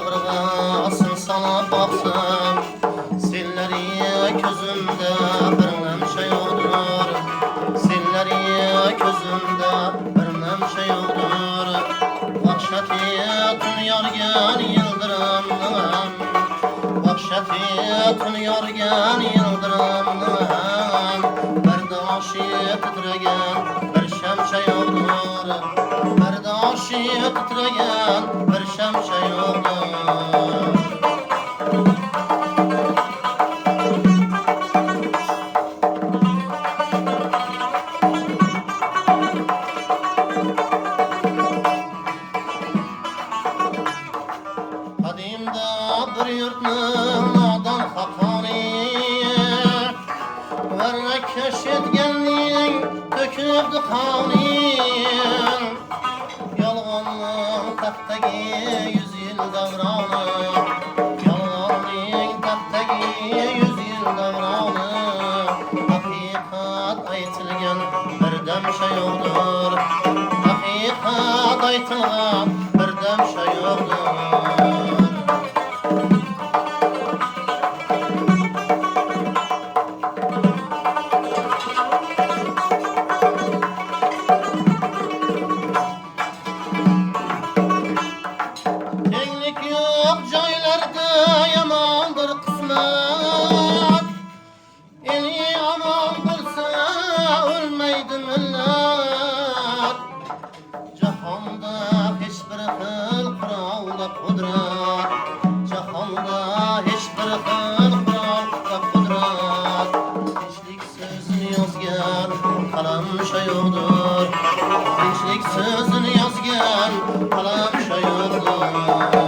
bağrığa asıl sana baksam, senleri közümde bir nemşe yoktur. Senleri közümde bir nemşe yoktur. Vahşeti tünyargen yıldırımdan, vahşeti tünyargen yıldırımdan, berdaşi titregen bir şemşe yoktur. Berdaşi titregen bir şemşe yoktur. Kadimde bir yurtның nadan hakani, vermek keşfetgenliğin töküldü kani. Yalğanның tahtagi 100 yıl davranı, yalğanның tahtagi 100 yıl davranı. Hakikat aytılgan bir demşe yoktur. Hakikat aytılgan bir demşe yoktur. Tenglik yok joylarda yamandır kısmet. Eli aman bulsa ölmeydi millet. Cahanda hiçbir xil qurolda qudrat, jahonda hiçbir xil qurolda qudrat. Tinchlik so'zini yozgan qalam shayog'dir. Tinchlik so'zini yozgan qalam shayog'dir.